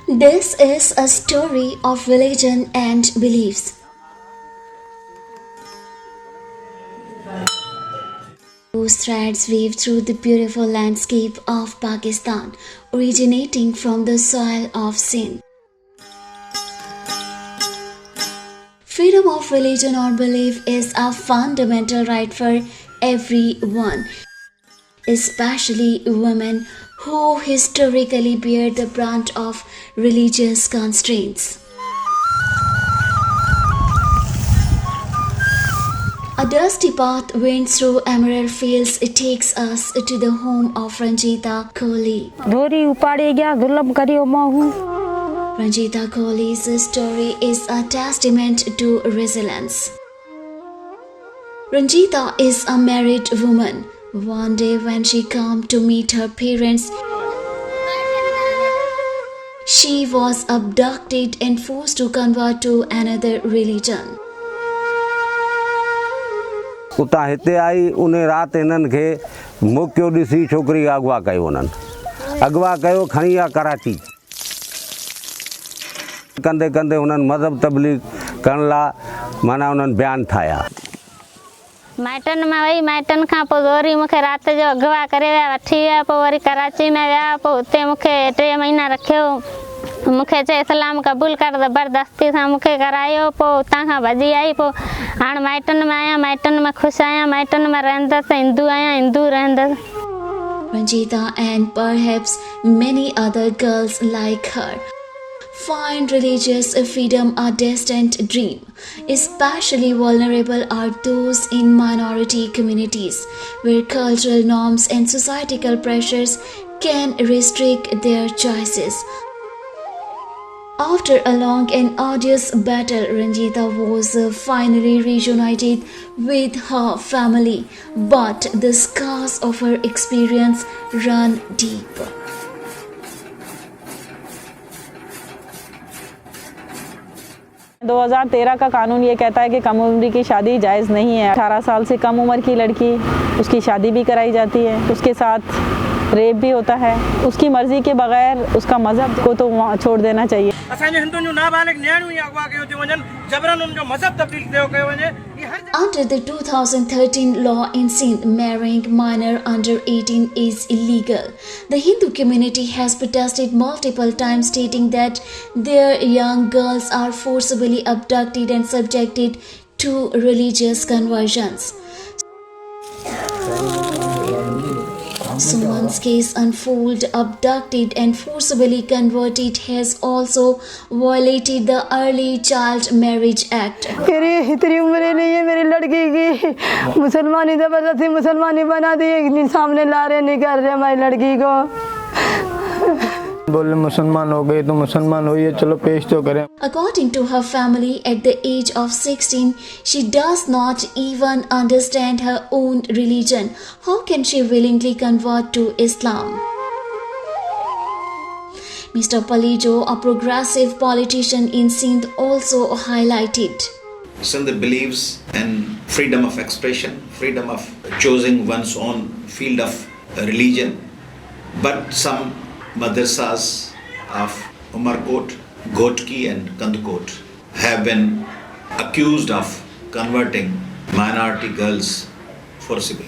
This is a story of religion and beliefs, whose threads weave through the beautiful landscape of Pakistan, originating from the soil of Sindh. Freedom of religion or belief is a fundamental right for everyone, especially women who historically bear the brunt of religious constraints. A dusty path winds through emerald fields. It takes us to the home of Ranjita Kohli. Ranjita Kohli's story is a testament to resilience. Ranjita is a married woman. One day when she came to meet her parents, she was abducted and forced to convert to another religion. उता हिते आई उन्हें रात इन्हनि खे मोकियो ॾिसी छोकिरी अगवा कयो उन्हनि अगवा कयो खणी विया कराची कंदे कंदे उन्हनि मज़हब तबलीग करण लाइ माना उन्हनि बयान ठाहिया माइटनि में वही माइटनि खां पोइ वरी मूंखे राति जो अगवा करे विया वठी विया पोइ वरी कराची में विया पोइ हुते मूंखे 3 महीना रखियो मूंखे चए इस्लाम क़बूल कर ज़बरदस्ती सां मूंखे करायो पोइ उतां खां भॼी आई पोइ हाणे माइटनि में आहियां माइटनि में ख़ुशि आहियां माइटनि में रहंदसि हिंदू आहियां Hindu रहंदसि Ranjita and perhaps many other girls like her find religious freedom a distant dream. Especially vulnerable are those in minority communities where cultural norms and societal pressures can restrict their choices. After a long and arduous battle, Ranjita was finally reunited with her family, but the scars of her experience run deep. दो 2013 का कानून ये कहता है कि कम उम्र की शादी जायज़ नहीं है 18 साल से कम उम्र की लड़की उसकी शादी भी कराई जाती है उसके साथ रेप भी होता है उसकी मर्जी के बगैर उसका मजहब को तो वहाँ छोड़ देना चाहिए Under the 2013 law in Sindh, marrying minor under 18 is illegal. The Hindu community has protested multiple times, stating that their young girls are forcibly abducted and subjected to religious conversions. Suman's case unfold, abducted and forcibly converted, has also violated the Early Child Marriage Act. मेरी इतनी उम्र नहीं है मेरी लड़की की मुसलमानी जबरदस्ती मुसलमानी बना दी है सामने ला रहे नहीं कर रहे हमारी लड़की को बोले मुसलमान हो गए तो मुसलमान होइए चलो पेश तो करें. According to her family, at the age of 16, she does not even understand her own religion. How can she willingly convert to Islam? Mr. Palijo, a progressive politician in Sindh, also highlighted. Sindh believes in freedom of expression, freedom of choosing one's own field of religion, but some madrasas of Umarkot, Gotki and Kandukot have been accused of converting minority girls forcibly.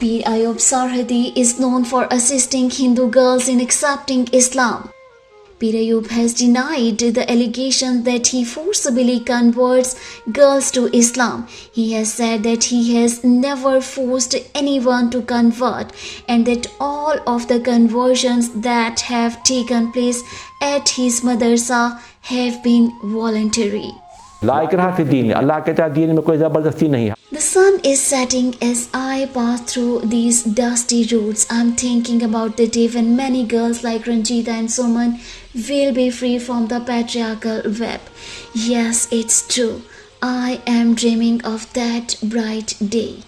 Pir Ayub Sarhadi is known for assisting Hindu girls in accepting Islam. Pir Ayub has denied the allegation that he forcibly converts girls to Islam. He has said that he has never forced anyone to convert and that all of the conversions that have taken place at his madrasa have been voluntary. The sun is setting as I pass through these dusty roads. I'm thinking about the day when many girls like Ranjita and Suman will be free from the patriarchal web. Yes, it's true. I am dreaming of that bright day.